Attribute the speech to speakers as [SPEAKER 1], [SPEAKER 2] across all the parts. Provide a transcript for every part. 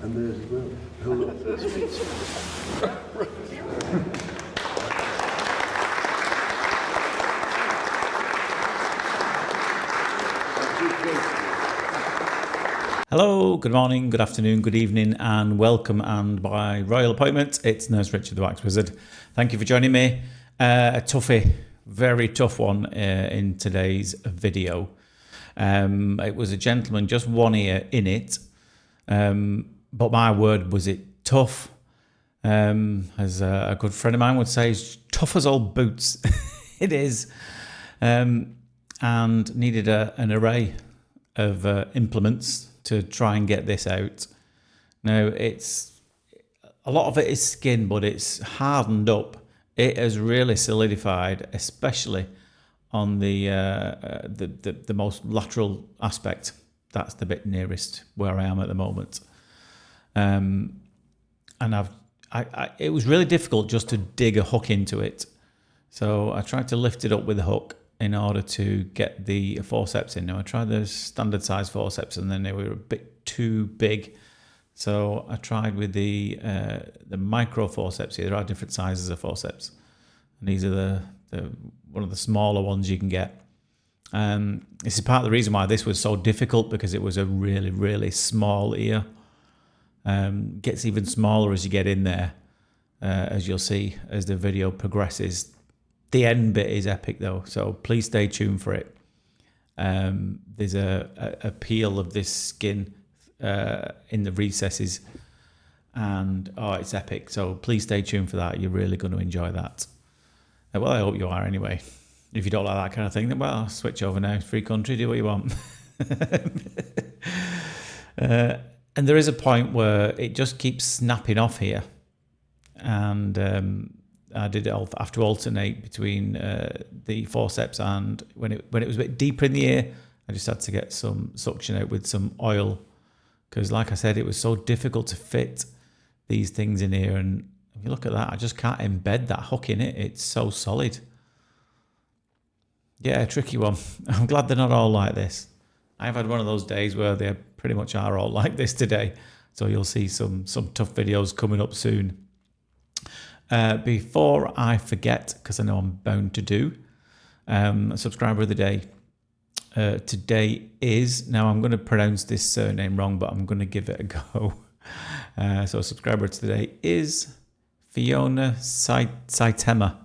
[SPEAKER 1] And theirs as well.
[SPEAKER 2] Hello, good morning, good afternoon, good evening, and welcome. And by royal appointment, it's Nurse Richard the Wax Wizard. Thank you for joining me. A toughie, very tough one in today's video. It was a gentleman, just one ear in it, but my word, was it tough. As a good friend of mine would say, it's tough as old boots. It is, and needed an array of implements to try and get this out. Now, it's a lot of it is skin, but it's hardened up. It has really solidified, especially on the most lateral aspect. That's the bit nearest where I am at the moment. And it was really difficult just to dig a hook into it. So I tried to lift it up with a hook in order to get the forceps in. Now I tried the standard size forceps and then they were a bit too big. So I tried with the micro forceps here. There are different sizes of forceps. And these are the one of the smaller ones you can get. This is part of the reason why this was so difficult, because it was a really, really small ear. Gets even smaller as you get in there, as you'll see as the video progresses. The end bit is epic though, so please stay tuned for it. There's a peel of this skin in the recesses, and it's epic. So please stay tuned for that. You're really going to enjoy that. Well, I hope you are anyway. If you don't like that kind of thing, then well, switch over now. Free country, do what you want. And there is a point where it just keeps snapping off here, and I did have to alternate between the forceps, and when it was a bit deeper in the ear, I just had to get some suction out with some oil, because like I said, it was so difficult to fit these things in here. And if you look at that, I just can't embed that hook in it. It's so solid. Yeah, a tricky one. I'm glad they're not all like this. I've had one of those days where they pretty much are all like this today. So you'll see some tough videos coming up soon. Before I forget, because I know I'm bound to do, a subscriber of the day. Today is, now I'm going to pronounce this surname wrong, but I'm going to give it a go. So subscriber today is Fiona Saitema.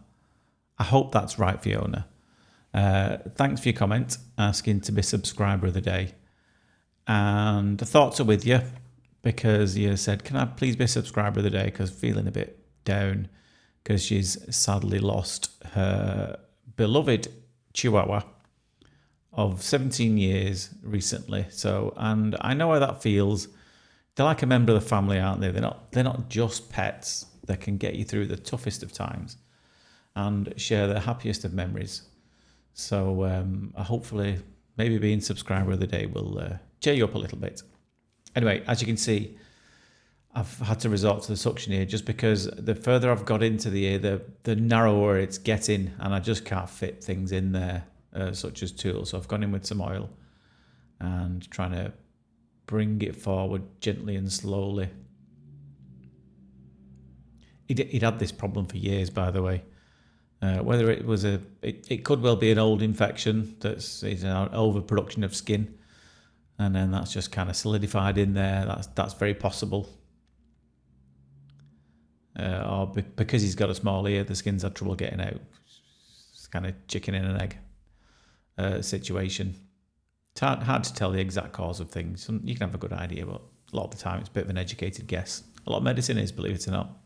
[SPEAKER 2] I hope that's right, Fiona. Thanks for your comment, asking to be subscriber of the day. And the thoughts are with you, because you said, can I please be a subscriber of the day, because feeling a bit down because she's sadly lost her beloved Chihuahua of 17 years recently. So, and I know how that feels. They're like a member of the family, aren't they? They're not just pets. They can get you through the toughest of times and share the happiest of memories. So hopefully maybe being subscriber of the day will cheer you up a little bit. Anyway, as you can see, I've had to resort to the suction here, just because the further I've got into the ear, the narrower it's getting, and I just can't fit things in there, such as tools. So I've gone in with some oil and trying to bring it forward gently and slowly. He'd had this problem for years, by the way. Whether it was it could well be an old infection that's an overproduction of skin, and then that's just kind of solidified in there. That's very possible. Or because he's got a small ear, the skin's had trouble getting out. It's kind of chicken and an egg situation. It's hard to tell the exact cause of things. You can have a good idea, but a lot of the time it's a bit of an educated guess. A lot of medicine is, believe it or not.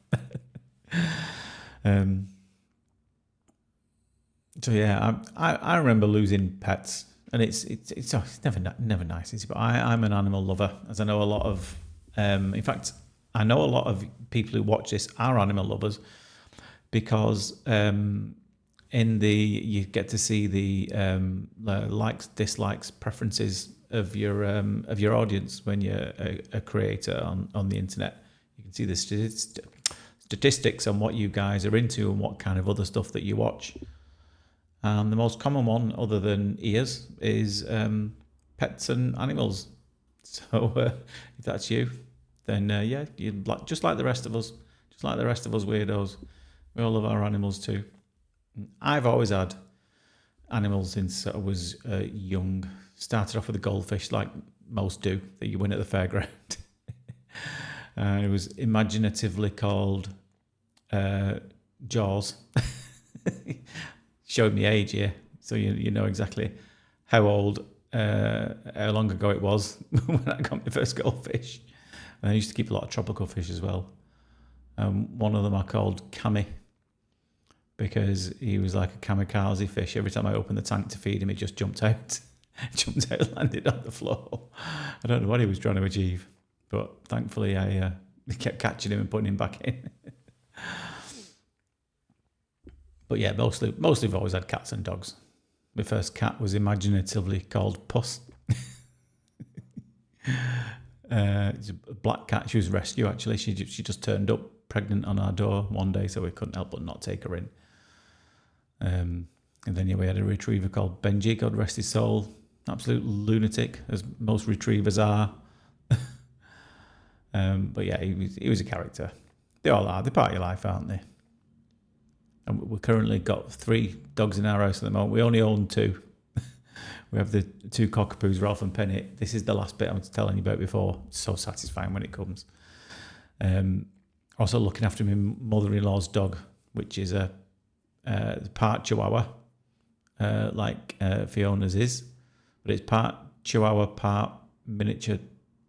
[SPEAKER 2] So yeah, I remember losing pets, and it's never nice, is it? But I'm an animal lover, as I know a lot of. In fact, I know a lot of people who watch this are animal lovers, because you get to see the likes, dislikes, preferences of your audience when you're a creator on the internet. You can see the statistics on what you guys are into and what kind of other stuff that you watch. And the most common one, other than ears, is pets and animals. So if that's you, then yeah, you'd just like the rest of us, weirdos. We all love our animals too. I've always had animals since I was young. Started off with a goldfish, like most do, that you win at the fairground. It was imaginatively called Jaws. Showed me age here, so you know exactly how long ago it was when I got my first goldfish. And I used to keep a lot of tropical fish as well. One of them I called Cammy, because he was like a kamikaze fish. Every time I opened the tank to feed him, it just jumped out, landed on the floor. I don't know what he was trying to achieve, but thankfully I kept catching him and putting him back in. But yeah, mostly I've always had cats and dogs. My first cat was imaginatively called Puss. It's a black cat. She was rescue, actually. She just turned up pregnant on our door one day, so we couldn't help but not take her in. And then yeah, we had a retriever called Benji, God rest his soul. Absolute lunatic, as most retrievers are. But yeah, he was a character. They all are. They're part of your life, aren't they? And we've currently got 3 dogs in our house at the moment. We only own 2. We have the 2 cockapoos, Ralph and Penny. This is the last bit I was telling you about before. It's so satisfying when it comes. Also looking after my mother-in-law's dog, which is a part Chihuahua, like Fiona's is. But it's part Chihuahua, part miniature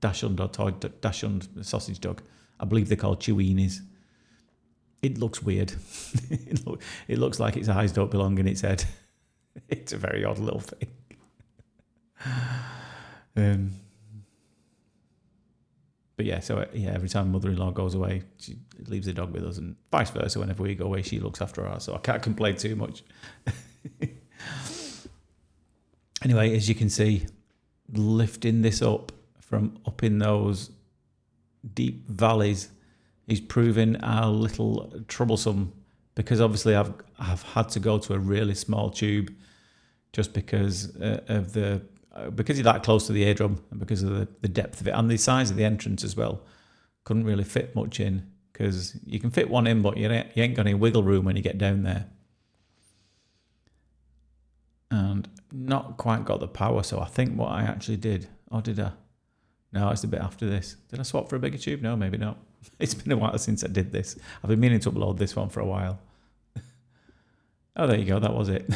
[SPEAKER 2] Dachshund or toy Dachshund sausage dog. I believe they're called Chewinis. It looks weird. It looks like its eyes don't belong in its head. It's a very odd little thing. But yeah, so yeah, every time mother-in-law goes away, she leaves the dog with us, and vice versa. Whenever we go away, she looks after us. So I can't complain too much. Anyway, as you can see, lifting this up from up in those deep valleys is proving a little troublesome, because obviously I've had to go to a really small tube just because because you're that close to the eardrum, and because of the depth of it and the size of the entrance as well. Couldn't really fit much in, because you can fit one in, but you ain't got any wiggle room when you get down there. And not quite got the power, so I think what I actually did, or did I? No, it's a bit after this. Did I swap for a bigger tube? No, maybe not. It's been a while since I did this. I've been meaning to upload this one for a while. Oh, there you go. That was it.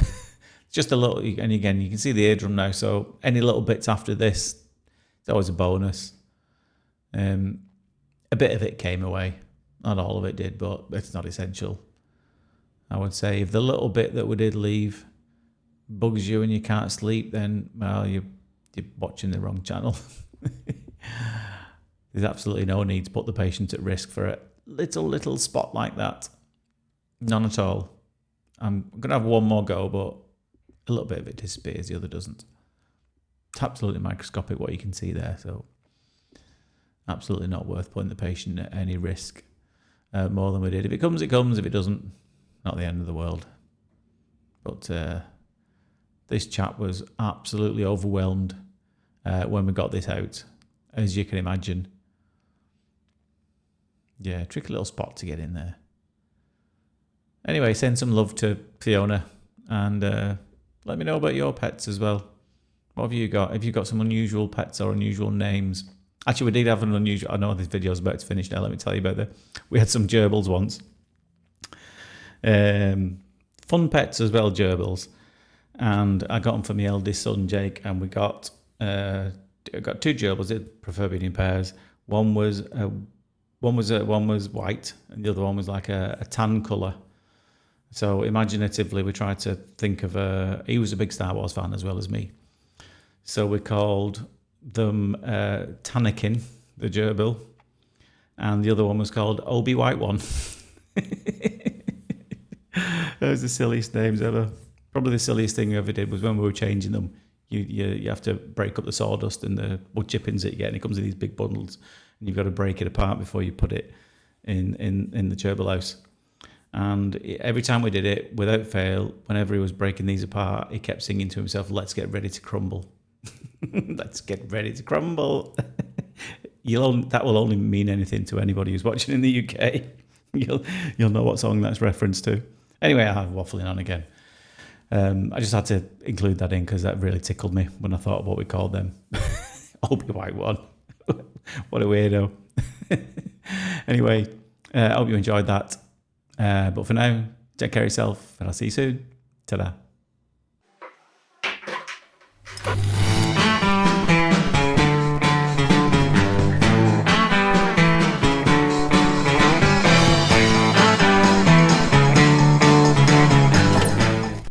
[SPEAKER 2] Just a little, and again, you can see the eardrum now, so any little bits after this, it's always a bonus. A bit of it came away. Not all of it did, but it's not essential. I would say if the little bit that we did leave bugs you and you can't sleep, then, well, you're watching the wrong channel. There's absolutely no need to put the patient at risk for a little spot like that. None at all. I'm going to have one more go, but a little bit of it disappears, the other doesn't. It's absolutely microscopic what you can see there, so absolutely not worth putting the patient at any risk more than we did. If it comes, it comes. If it doesn't, not the end of the world. But this chap was absolutely overwhelmed when we got this out, as you can imagine. Yeah, tricky little spot to get in there. Anyway, send some love to Fiona, and let me know about your pets as well. What have you got? Have you got some unusual pets or unusual names? Actually, we did have an unusual... I know this video's about to finish now. Let me tell you about we had some gerbils once. Fun pets as well, gerbils. And I got them for my eldest son, Jake, and I got 2 gerbils. They prefer being in pairs. One was white, and the other one was like a tan colour. So imaginatively, we tried to think of he was a big Star Wars fan as well as me. So we called them Tanakin, the gerbil, and the other one was called Obi White One. Those are the silliest names ever. Probably the silliest thing we ever did was when we were changing them. You have to break up the sawdust and the wood chippings that you get, and it comes in these big bundles, and you've got to break it apart before you put it in the gerbil house. And every time we did it, without fail, whenever he was breaking these apart, he kept singing to himself, "Let's get ready to crumble." Let's get ready to crumble. that will only mean anything to anybody who's watching in the UK. You'll know what song that's referenced to. Anyway, I'm waffling on again. I just had to include that in because that really tickled me when I thought of what we called them. Obi-Wan. What a weirdo. Anyway, I hope you enjoyed that. But for now, take care of yourself and I'll see you soon. Ta-da.